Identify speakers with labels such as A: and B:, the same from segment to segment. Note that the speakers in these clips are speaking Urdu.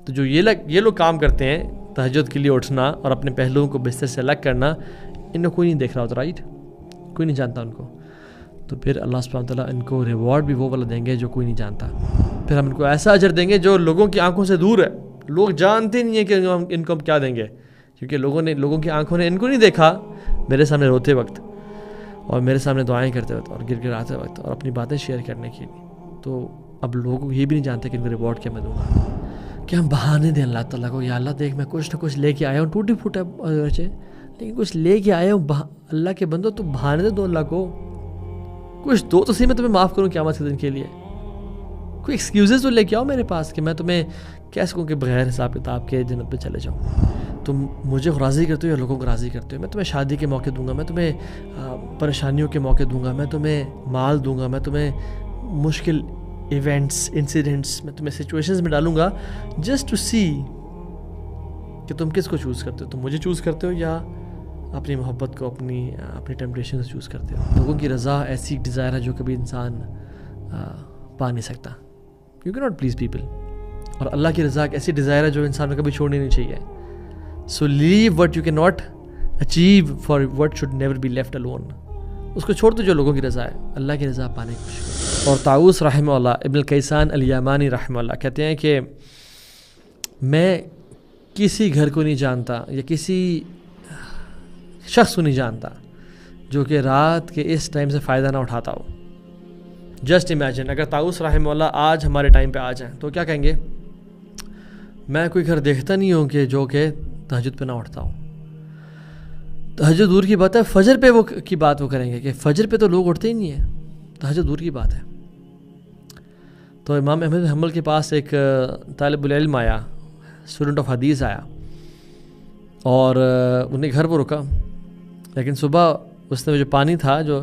A: تو جو یہ لوگ کام کرتے ہیں، تہجد کے لیے اٹھنا اور اپنے پہلوؤں کو بستر سے الگ کرنا، ان کو کوئی نہیں دیکھ رہا ہوتا، رائٹ؟ کوئی نہیں جانتا ان کو. تو پھر اللہ سبحانہ وتعالیٰ ان کو ریوارڈ بھی وہ والا دیں گے جو کوئی نہیں جانتا. پھر ہم ان کو ایسا اجر دیں گے جو لوگوں کی آنکھوں سے دور ہے. لوگ جانتے نہیں ہیں کہ ان کو ہم کیا دیں گے، کیونکہ لوگوں کی آنکھوں نے ان کو نہیں دیکھا میرے سامنے روتے وقت، اور میرے سامنے دعائیں کرتے وقت، اور گر گراتے وقت، اور اپنی باتیں شیئر کرنے کے لیے. تو اب لوگوں یہ بھی نہیں جانتے کہ ان کو ریوارڈ کیا میں دوں گا. کہ ہم بہانے دیں اللہ تعالیٰ کو، یا اللہ دیکھ میں کچھ نہ کچھ لے کے آیا ہوں، ٹوٹی پھوٹا بچے لیکن کچھ لے کے آیا ہوں. اللہ کے بندو تو بہانے دو اللہ کو، کچھ دو تو صحیح، میں تمہیں معاف کروں قیامت کے دن کے لیے. کوئی ایکسکیوزز تو لے کے آؤ میرے پاس کہ میں تمہیں کہہ سکوں کہ بغیر حساب کتاب کے جنت پہ چلے جاؤں. تم مجھے راضی کرتے ہو یا لوگوں کو راضی کرتے ہو؟ میں تمہیں شادی کے موقع دوں گا، میں تمہیں پریشانیوں کے موقع دوں گا، میں تمہیں مال دوں گا، میں تمہیں مشکل ایونٹس، انسیڈنٹس، میں تمہیں سچویشنز میں ڈالوں گا جسٹ ٹو سی کہ تم کس کو چوز کرتے ہو. تم مجھے چوز کرتے ہو یا اپنی محبت کو، اپنی ٹیمپٹیشن سے چوز کرتے ہو. لوگوں کی رضا ایسی ڈیزائر ہے جو کبھی انسان پا نہیں سکتا. یو کی ناٹ پلیز پیپل. اور اللہ کی رضا ایک ایسی ڈیزائر ہے جو انسان کو کبھی چھوڑنی نہیں چاہیے. So leave what you can not achieve for what should never be left alone. اس کو چھوڑ دو جو لوگوں کی رضا ہے، اللہ کی رضا پانے کی کوشش کرو. اور طاؤوس رحمہ اللہ، ابن الکیسان الیمانی رحمہ اللہ کہتے ہیں کہ میں کسی گھر کو نہیں جانتا یا کسی شخص کو نہیں جانتا جو کہ رات کے اس ٹائم سے فائدہ نہ اٹھاتا ہو. جسٹ امیجن اگر طاؤوس رحمہ اللہ آج ہمارے ٹائم پہ آ جائیں تو کیا کہیں گے؟ میں کوئی گھر دیکھتا نہیں ہوں کہ جو کہ تہجد پہ نہ اٹھتا ہوں. تہجد دور کی بات ہے، فجر پہ کی بات وہ کریں گے کہ فجر پہ تو لوگ اٹھتے ہی نہیں ہیں، تہجد دور کی بات ہے. تو امام احمد بن حنبل کے پاس ایک طالب العلم آیا، اسٹوڈنٹ آف حدیث آیا، اور انہیں گھر پر رکا. لیکن صبح اس نے جو پانی تھا جو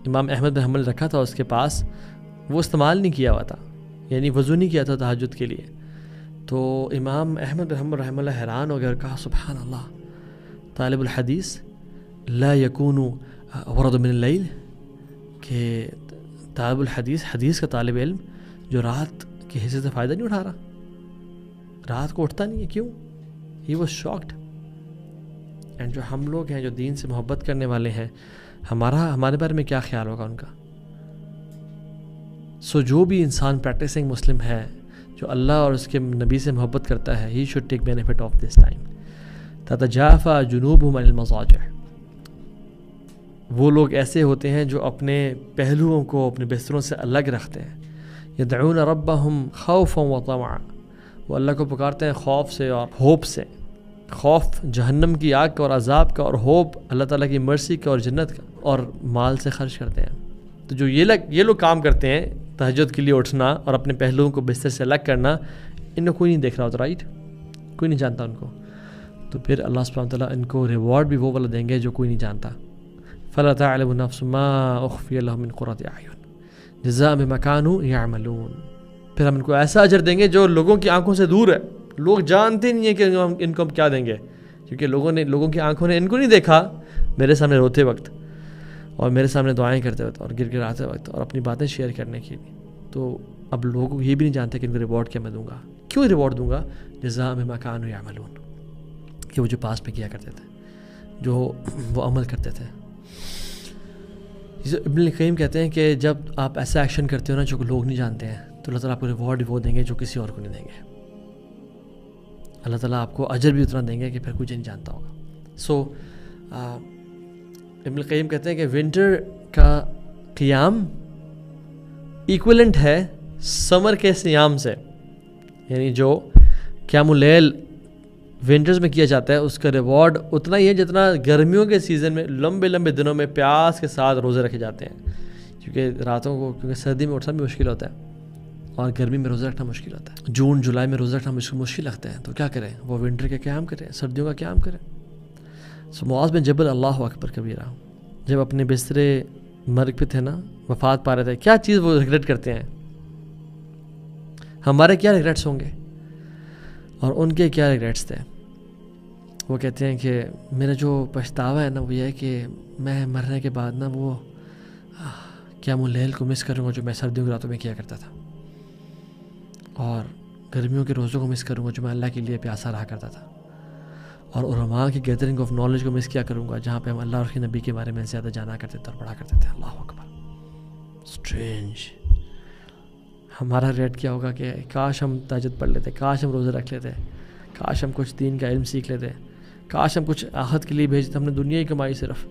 A: امام احمد بن حنبل رکھا تھا اس کے پاس، وہ استعمال نہیں کیا ہوا تھا، یعنی وضو نہیں کیا تھا تہجد کے لیے. تو امام احمد بن حنبل رحمہ اللہ حیران ہو گیا اور کہا سبحان اللہ، طالب الحدیث لا یکون ورد من اللیل، کہ طالب الحدیث، حدیث کا طالب علم جو رات کے حصے سے فائدہ نہیں اٹھا رہا، رات کو اٹھتا نہیں ہے. کیوں؟ He was shocked. اینڈ جو ہم لوگ ہیں جو دین سے محبت کرنے والے ہیں، ہمارے بارے میں کیا خیال ہوگا ان کا؟ سو جو بھی انسان پریکٹسنگ مسلم ہے، جو اللہ اور اس کے نبی سے محبت کرتا ہے، he should take benefit of this time. تتجافى جنوبهم عن المضاجع. وہ لوگ ایسے ہوتے ہیں جو اپنے پہلوؤں کو اپنے بستروں سے الگ رکھتے ہیں. يدعون ربهم خوفا وطمعا. وہ اللہ کو پکارتے ہیں خوف سے اور ہوپ سے. خوف جہنم کی آگ کا اور عذاب کا، اور ہوپ اللہ تعالیٰ کی مرسی کا اور جنت کا، اور مال سے خرچ کرتے ہیں. تو جو یہ لوگ کام کرتے ہیں، تہجد کے لیے اٹھنا اور اپنے پہلوؤں کو بستر سے الگ کرنا، ان کو کوئی نہیں دیکھ رہا ہوتا، رائٹ؟ کوئی نہیں جانتا ان کو. تو پھر اللہ سبحانہ وتعالیٰ ان کو ریوارڈ بھی وہ والا دیں گے جو کوئی نہیں جانتا. فَلَا تَعْلَمُ نَفْسٌ مَا أُخْفِيَ لَهُم مِّن قُرَّةِ أَعْيُنٍ جَزَاءً بِمَا كَانُوا يَعْمَلُونَ. پھر ہم ان کو ایسا اجر دیں گے جو لوگوں کی آنکھوں سے دور ہے. لوگ جانتے نہیں ہیں کہ ان کو ہم کیا دیں گے، کیونکہ لوگوں کی آنکھوں نے ان کو نہیں دیکھا میرے سامنے روتے وقت، اور میرے سامنے دعائیں کرتے وقت، اور گر گراتے وقت، اور اپنی باتیں شیئر کرنے کے لیے. تو اب لوگ یہ بھی نہیں جانتے کہ ان کو ریوارڈ کیا میں دوں گا. کیوں ریوارڈ دوں گا؟ جزاء بما كانوا يعملون، کہ وہ جو پاس میں کیا کرتے تھے، جو وہ عمل کرتے تھے. ابن القیم کہتے ہیں کہ جب آپ ایسا ایکشن کرتے ہو نا جو لوگ نہیں جانتے ہیں، تو اللہ تعالیٰ آپ کو ریوارڈ وہ دیں گے جو کسی اور کو نہیں دیں گے. اللہ تعالیٰ آپ کو اجر بھی اتنا دیں گے کہ پھر کچھ نہیں جانتا ہوگا. سو ابن القیم کہتے ہیں کہ ونٹر کا قیام ایکولنٹ ہے سمر کے صیام سے. یعنی جو قیام اللیل ونٹرز میں کیا جاتا ہے اس کا ریوارڈ اتنا ہی ہے جتنا گرمیوں کے سیزن میں لمبے لمبے دنوں میں پیاس کے ساتھ روزے رکھے جاتے ہیں. کیونکہ راتوں کو، کیونکہ سردی میں اٹھنا بھی مشکل ہوتا ہے اور گرمی میں روزہ رکھنا مشکل ہوتا ہے. جون جولائی میں روزہ رکھنا مشکل لگتا ہے، تو کیا کریں؟ وہ ونٹر کا قیام کریں، سردیوں کا قیام کریں. سو معاذ بن جبل اللہ اکبر کبیرہ جب اپنے بسترے مرگ پہ تھے نا، وفات پا رہے تھے، کیا چیز وہ ریگریٹ کرتے ہیں؟ ہمارے کیا ریگریٹس ہوں گے اور ان کے کیا ریگریٹس تھے؟ وہ کہتے ہیں کہ میرا جو پچھتاوا ہے نا وہ یہ ہے کہ میں مرنے کے بعد نا وہ قیام اللیل کو مس کروں گا جو میں سردیوں کی راتوں میں کیا کرتا تھا، اور گرمیوں کے روزوں کو مس کروں گا جو میں اللہ کے لیے پیاسا رہا کرتا تھا، اور علماء کی گیدرنگ آف نالج کو مس کیا کروں گا جہاں پہ ہم اللہ اور اس کے نبی کے بارے میں زیادہ جانا کرتے تھے اور پڑھا کرتے تھے. اللہ اکبر. اسٹرینج. ہمارا ریٹ کیا ہوگا کہ کاش ہم تہجد پڑھ لیتے، کاش ہم روزے رکھ لیتے، کاش ہم کچھ دین کا علم سیکھ لیتے، کاش ہم کچھ آخرت کے لیے بھیجتے. ہم نے دنیا ہی کمائی صرف.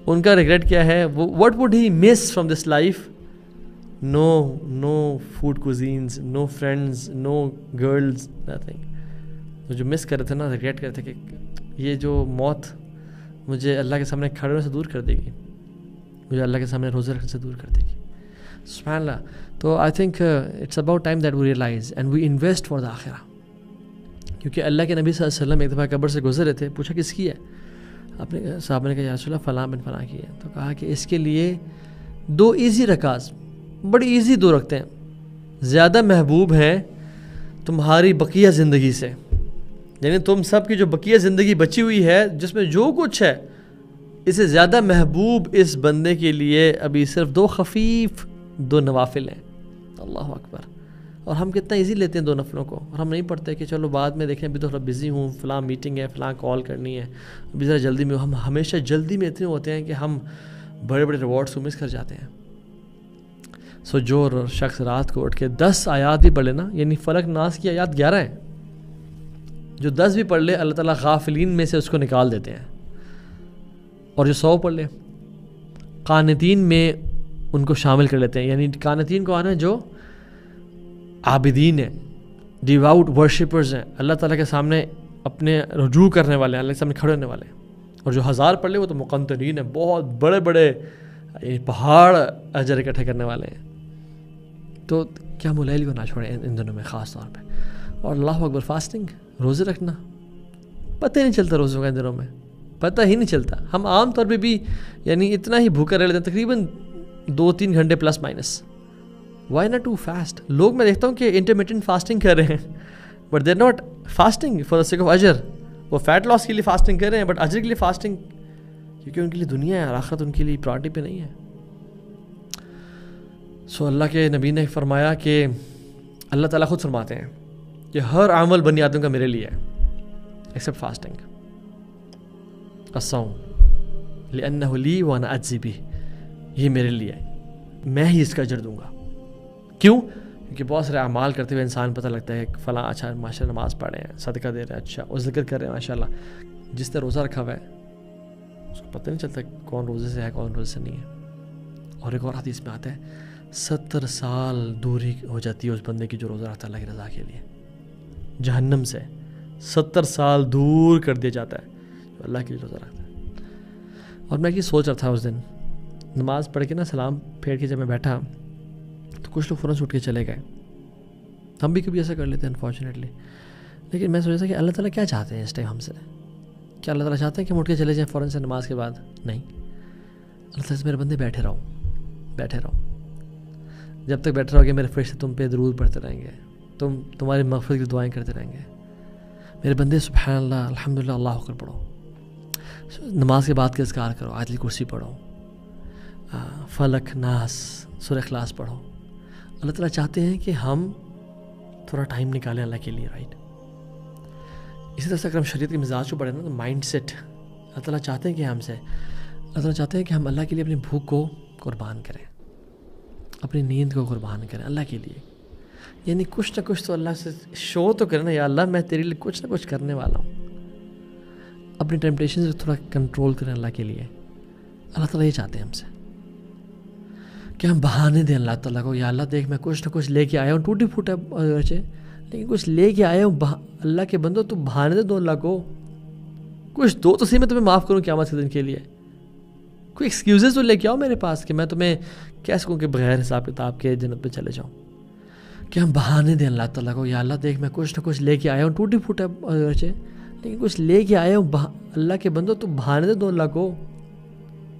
A: ان کا ریگریٹ کیا ہے؟ What would he miss from this life? No food cousins, no friends, no girls, nothing. جو مس کر رہے تھے نا، ریگریٹ کر رہے تھے کہ یہ جو موت مجھے اللہ کے سامنے کھڑے ہونے سے دور کر دے گی، مجھے اللہ کے سامنے روزے رکھنے سے دور کر دے گی. سبحان اللہ. تو I think it's about time that we realize and we invest for the آخرہ. کیونکہ اللہ کے نبی صلی اللہ علیہ وسلم ایک دفعہ قبر سے گزر رہے تھے، پوچھا کس کی ہے؟ اپنے صحابہ نے کہا یا رسول اللہ فلاں بن فلاں کی ہے. تو کہا کہ اس کے لیے 2 ایزی رکعات، بڑی ایزی 2 رکھتے ہیں، زیادہ محبوب ہیں تمہاری بقیہ زندگی سے. یعنی تم سب کی جو بقیہ زندگی بچی ہوئی ہے جس میں جو کچھ ہے، اسے زیادہ محبوب اس بندے کے لیے ابھی صرف 2 خفیف 2 نوافل ہیں. اللہ اکبر. اور ہم کتنا ایزی لیتے ہیں 2 نفلوں کو، اور ہم نہیں پڑھتے کہ چلو بعد میں دیکھیں، ابھی تو تھوڑا بزی ہوں، فلاں میٹنگ ہے، فلاں کال کرنی ہے، ابھی ذرا جلدی میں. ہم ہمیشہ جلدی میں اتنے ہوتے ہیں کہ ہم بڑے بڑے ریوارڈس کو مس کر جاتے ہیں. سو جو شخص رات کو اٹھ کے 10 آیات بھی پڑھ لے نا، یعنی فلق ناس کی آیات 11 ہیں، جو 10 بھی پڑھ لے اللہ تعالیٰ غافلین میں سے اس کو نکال دیتے ہیں. اور جو 100 پڑھ لے قانتین میں ان کو شامل کر لیتے ہیں. یعنی قانتین کو آنا جو عابدین ہیں، ڈیواؤٹ ورشپرز ہیں، اللہ تعالیٰ کے سامنے اپنے رجوع کرنے والے ہیں، اللہ کے سامنے کھڑے ہونے والے ہیں. اور جو 1000 پڑھ لے وہ تو مقنطرین ہیں، بہت بڑے بڑے پہاڑ اجر اکٹھے کرنے والے ہیں. تو کیا ملیل کو نہ چھوڑیں ان دنوں میں خاص طور پہ. اور اللہ اکبر. فاسٹنگ، روزے رکھنا، پتہ ہی نہیں چلتا روزوں کا ان دنوں میں، پتہ ہی نہیں چلتا. ہم عام طور پہ بھی یعنی اتنا ہی بھوکا رہ لیتے ہیں، تقریباً 2-3 گھنٹے plus minus. Why not to fast? لوگ میں دیکھتا ہوں کہ انٹرمیٹنٹ فاسٹنگ کر رہے ہیں، but they are not fasting for the sake of اجر. وہ فیٹ لاس کے لیے فاسٹنگ کر رہے ہیں، بٹ اجر کے لیے فاسٹنگ، کیونکہ ان کے لیے دنیا ہے اور آخرت ان کے لیے پرائرٹی پہ نہیں ہے. سو اللہ کے نبی نے فرمایا کہ اللہ تعالیٰ خود فرماتے ہیں کہ ہر عمل بنی آدم کا میرے لیے ہے ایکسیپٹ فاسٹنگ. الصوم لأنہ لی وانا اجزی بہ، یہ میرے لیے ہے، میں ہی اس کا اجر دوں گا. کیوں؟ کیونکہ بہت سارے اعمال کرتے ہوئے انسان پتہ لگتا ہے کہ فلاں اچھا ماشاء اللہ نماز پڑھ رہے ہیں، صدقہ دے رہے ہیں، اچھا اور ذکر کر رہے ہیں ماشاء اللہ. جس نے روزہ رکھا ہوا ہے اس کو پتہ نہیں چلتا کون روزے سے ہے کون روزے سے نہیں ہے. اور ایک اور حدیث میں آتا ہے 70 سال دوری ہو جاتی ہے اس بندے کی جو روزہ رکھتا ہے اللہ کی رضا کے لیے، جہنم سے 70 سال دور کر دیا جاتا ہے جو اللہ کے لیے روزہ رکھتا ہے. اور میں یہ سوچ رہا تھا اس دن نماز پڑھ کے نا، سلام پھیر کے جب میں بیٹھا تو کچھ لوگ فوراً سے اٹھ کے چلے گئے. ہم بھی کبھی ایسا کر لیتے ہیں انفارچونیٹلی. لیکن میں سوچا تھا کہ اللہ تعالیٰ کیا چاہتے ہیں اس ٹائم ہم سے؟ کیا اللہ تعالیٰ چاہتے ہیں کہ ہم اٹھ کے چلے جائیں فوراً سے نماز کے بعد؟ نہیں. اللہ تعالیٰ سے میرے بندے بیٹھے رہو، جب تک بیٹھے رہو گے میرے فرشتے تم پہ درود پڑھتے رہیں گے، تمہاری مغفرت کی دعائیں کرتے رہیں گے. میرے بندے سبحان اللہ الحمدللہ اللہ اکبر پڑھو، نماز کے بعد کے اذکار کرو، آیت الکرسی پڑھو، فلق ناس سورہ اخلاص پڑھو. اللہ تعالیٰ چاہتے ہیں کہ ہم تھوڑا ٹائم نکالیں اللہ کے لیے، رائٹ. اسی طرح سے اگر ہم شریعت کے مزاج کو پڑھیں نا تو مائنڈ سیٹ اللہ تعالیٰ چاہتے ہیں کہ اللہ تعالیٰ چاہتے ہیں کہ ہم اللہ کے لیے اپنی بھوک کو قربان کریں، اپنی نیند کو قربان کریں اللہ کے لیے. یعنی کچھ نہ کچھ تو اللہ سے شو تو کریں نا، یا اللہ میں تیرے لیے کچھ نہ کچھ کرنے والا ہوں. اپنی ٹیمپٹیشن سے تھوڑا کنٹرول کریں اللہ کے لیے. اللہ تعالیٰ یہ چاہتے ہیں ہم سے کہ ہم بہانے دیں اللہ تعالیٰ کو، یا اللہ دیکھ میں کچھ نہ کچھ لے کے آیا ہوں، ٹوٹی پھوٹا بچے لیکن کچھ لے کے آیا ہوں. اللہ کے بندو تو بہانے دو اللہ کو، کچھ دو تو صحیح، میں تمہیں معاف کروں قیامت کے دن کے لیے. کوئی ایکسکیوزز تو لے کے آؤ میرے پاس کہ میں تمہیں کہہ سکوں کہ بغیر حساب کتاب کے جنت میں چلے جاؤں. کہ ہم بہانے دیں اللہ تعالیٰ کو، یا اللہ دیکھ میں کچھ نہ کچھ لے کے آیا ہوں، ٹوٹی پھوٹا بچے لیکن کچھ لے کے آیا ہوں. اللہ کے بندو تو بہانے دو اللہ کو،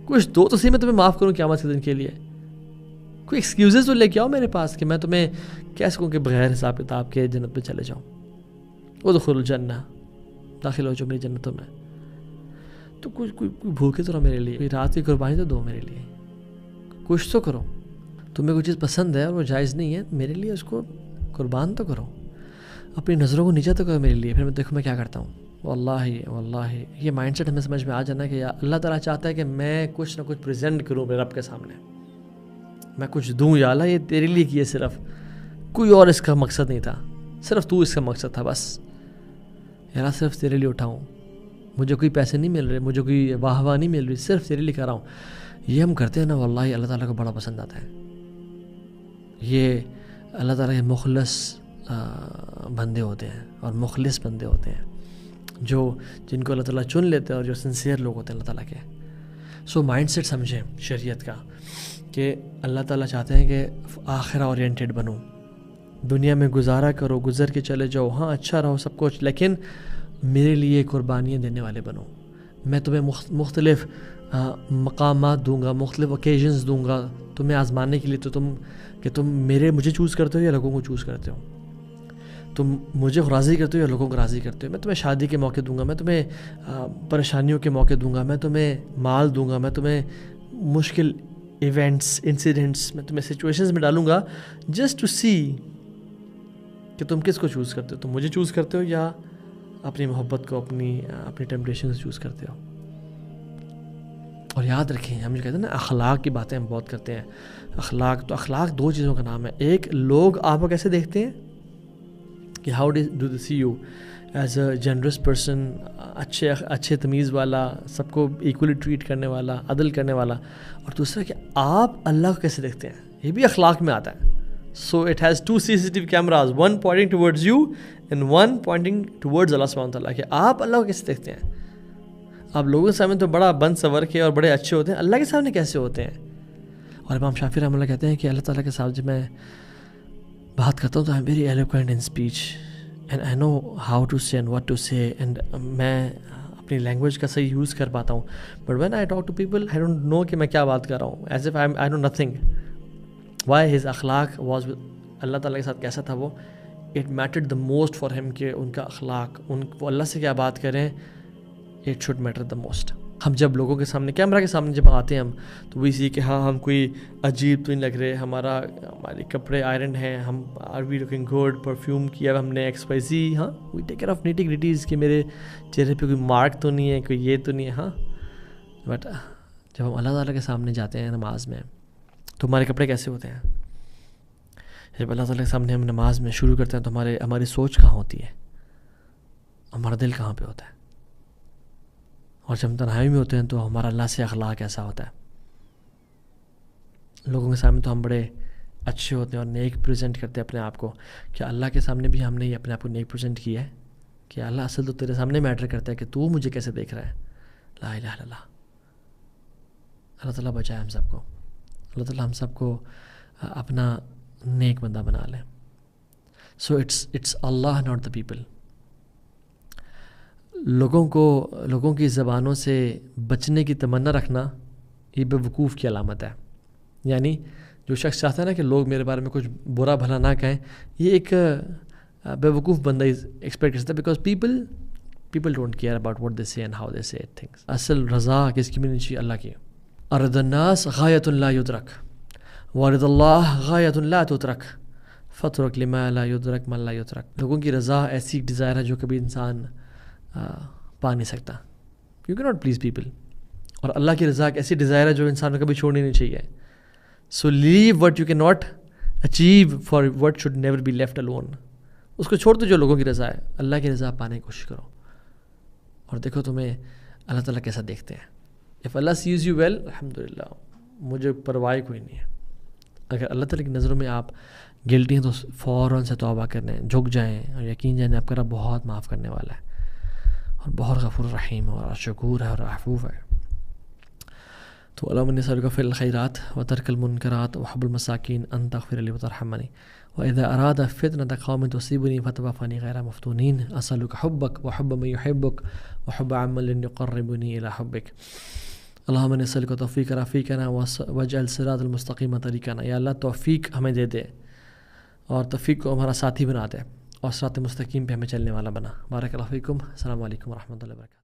A: کچھ دو تو صحیح، میں تمہیں معاف کروں قیامت کے دن کے لیے. کوئی ایکسکیوزز تو لے کے آؤ میرے پاس کہ میں تمہیں کہہ سکوں کہ بغیر حساب کتاب کے جنت میں چلے جاؤں. ادخلوا الجنہ، داخل ہو جو میری جنتوں میں. تو کوئی بھوکے تو رہو میرے لیے، کوئی رات کی قربانی تو دو میرے لیے، کچھ تو کرو. تمہیں کوئی چیز پسند ہے اور وہ جائز نہیں ہے میرے لیے، اس کو قربان تو کرو. اپنی نظروں کو نیچے تو کرو میرے لیے، پھر میں دیکھوں میں کیا کرتا ہوں. واللہ یہ مائنڈ سیٹ ہمیں سمجھ میں آ جانا کہ اللہ تعالیٰ چاہتا ہے کہ میں کچھ نہ کچھ پریزنٹ کروں میرے رب کے سامنے، میں کچھ دوں. یا اللہ یہ تیرے لیے کیے، صرف کوئی اور اس کا مقصد نہیں تھا، صرف تو اس کا مقصد تھا بس. یا اللہ صرف تیرے لیے اٹھاؤں، مجھے کوئی پیسے نہیں مل رہے، مجھے کوئی واہ واہ نہیں مل رہی، صرف تیرے لیے کر رہا ہوں. یہ ہم کرتے ہیں نا، واللہ اللہ تعالیٰ کو بڑا پسند آتا ہے. یہ اللہ تعالیٰ کے مخلص بندے ہوتے ہیں اور مخلص بندے ہوتے ہیں جن کو اللہ تعالیٰ چن لیتے ہیں اور جو سنسیئر لوگ ہوتے ہیں اللہ تعالیٰ کے. سو مائنڈ سیٹ سمجھیں شریعت کا کہ اللہ تعالیٰ چاہتے ہیں کہ آخرہ اورینٹیڈ بنو، دنیا میں گزارا کرو، گزر کے چلے جاؤ، ہاں اچھا رہو سب کچھ، لیکن میرے لیے قربانیاں دینے والے بنو. میں تمہیں مختلف مقامات دوں گا، مختلف اوکیزنز دوں گا تمہیں آزمانے کے لیے. تو تم مجھے چوز کرتے ہو یا لوگوں کو چوز کرتے ہو؟ تم مجھے راضی کرتے ہو یا لوگوں کو راضی کرتے ہو؟ میں تمہیں شادی کے موقع دوں گا، میں تمہیں پریشانیوں کے موقع دوں گا، میں تمہیں مال دوں گا، میں تمہیں مشکل ایونٹس انسیڈنٹس میں تمہیں سچویشنز میں ڈالوں گا، جسٹ ٹو سی کہ تم کس کو چوز کرتے ہو. تم مجھے چوز کرتے ہو یا اپنی محبت کو، اپنی ٹیمپٹیشن سے چوز کرتے ہو. اور یاد رکھیں، ہم جو کہتے ہیں نا اخلاق کی باتیں ہم بہت کرتے ہیں. اخلاق دو چیزوں کا نام ہے. ایک، لوگ آپ کو کیسے دیکھتے ہیں کہ how do they see you as a generous person, اچھے تمیز والا، سب کو ایکولی ٹریٹ کرنے والا، عدل کرنے والا. اور دوسرا کہ آپ اللہ کو کیسے دیکھتے ہیں، یہ بھی اخلاق میں آتا ہے. So it has 2 CCTV cameras, one pointing towards you and one pointing towards اللہ سبحانہ وتعالیٰ. کہ آپ اللہ کو کیسے دیکھتے ہیں. آپ لوگوں کے سامنے تو بڑا بند سور کے اور بڑے اچھے ہوتے ہیں، اللہ کے سامنے کیسے ہوتے ہیں؟ اور امام شافعی رحمہ اللہ کہتے ہیں کہ اللہ تعالیٰ کے ساتھ جب میں بات کرتا ہوں تو I am very eloquent in speech and I know how to say and what to say, and میں اپنی لینگویج کا صحیح یوز کر پاتا ہوں. But when I talk to people I don't know کہ میں کیا بات کر رہا ہوں، as if I know nothing. Why his اخلاق واز اللہ تعالیٰ کے ساتھ کیسا تھا وہ، it mattered the most for ہم کہ ان کا اخلاق، وہ اللہ سے کیا بات کریں، it should matter the most. ہم جب لوگوں کے سامنے، کیمرہ کے سامنے جب آتے ہیں ہم تو وہی سی کہ ہاں ہم کوئی عجیب تو نہیں لگ رہے، ہمارے کپڑے آئرن ہیں، ہم are we looking good, perfume کیا ہم نے XYZ، ہاں we take care of nitty gritties کہ میرے چہرے پہ کوئی مارک تو نہیں ہے، کوئی یہ تو نہیں ہے. ہاں بٹ جب ہم اللہ تعالیٰ کے سامنے جاتے ہیں نماز میں تو ہمارے کپڑے کیسے ہوتے ہیں؟ جب اللہ تعالیٰ کے سامنے ہم نماز میں شروع کرتے ہیں تو ہماری سوچ کہاں ہوتی ہے، ہمارا دل کہاں پہ ہوتا ہے؟ اور جب ہم تنہائی میں ہوتے ہیں تو ہمارا اللہ سے اخلاق کیسا ہوتا ہے؟ لوگوں کے سامنے تو ہم بڑے اچھے ہوتے ہیں اور نیک پریزنٹ کرتے ہیں اپنے آپ کو. کیا اللہ کے سامنے بھی ہم نے اپنے آپ کو نیک پریزنٹ کیا ہے؟ کہ اللہ اصل تو تیرے سامنے میٹر کرتا ہے کہ تو مجھے کیسے دیکھ رہا ہے. لا الہ الا اللہ. اللہ تعالیٰ بچائے ہم سب کو، اللہ تعالیٰ ہم سب کو اپنا نیک بندہ بنا لیں. سو اٹس اللہ ناٹ دا پیپل. لوگوں کی زبانوں سے بچنے کی تمنا رکھنا یہ بے وقوف کی علامت ہے. یعنی جو شخص چاہتا ہے نا کہ لوگ میرے بارے میں کچھ برا بھلا نہ کہیں، یہ ایک بے وقوف بندہ ایکسپیکٹ کرتا ہے. Because people don't care about what they سے اینڈ ہاؤ دے سے تھنگس. اصل رضا کس کی ملنی چاہیے؟ اللہ کی. ارض الناس غایۃ لا یدرک ورضا اللہ غایۃ لا تترک فترک لما لا یدرک من لا یترک. لوگوں کی رضا ایسی ڈیزائر ہے جو کبھی انسان پا نہیں سکتا. یو کی ناٹ پلیز پیپل. اور اللہ کی رضا ایک ایسی ڈیزائر ہے جو انسان کو کبھی چھوڑنی نہیں چاہیے. So leave what you can not achieve for what should never be left alone. اس کو چھوڑ دو جو لوگوں کی رضا ہے. اللہ کی رضا پانے کی کوشش کرو اور دیکھو تمہیں اللہ تعالیٰ کیسا دیکھتے ہیں. اف اللہ سیز یو ویل الحمدللہ، مجھے پرواہ کوئی نہیں ہے. اگر اللہ تعالیٰ کی نظروں میں آپ گلٹی ہیں تو فوراً سے توبہ کرنے، جھک جائیں اور یقین جانیں آپ کا رب بہت معاف کرنے والا ہے اور بہت غفور رحیم اور شکور ہے اور عفو ہے. تو اللہم انی اسألک فعل الخیرات وترک المنکرات وحب المساکین ان تغفر لی وترحمنی واذا اراد فتنة قوم تصیبنی فتوفنی غیر مفتونین اسألک حبک وحب من یحبک وحب عمل یقربنی الی حبک. اللہم انی اسألک توفیق رفیقنا واجعل صراط المستقیم طریقنا. یا اللہ توفیق ہمیں دے دے اور توفیق کو ہمارا ساتھی بنا دے اور صراط مستقیم پہ ہمیں چلنے والا بنا. بارک اللہ فیکم. السلام علیکم ورحمۃ اللہ وبرکاتہ.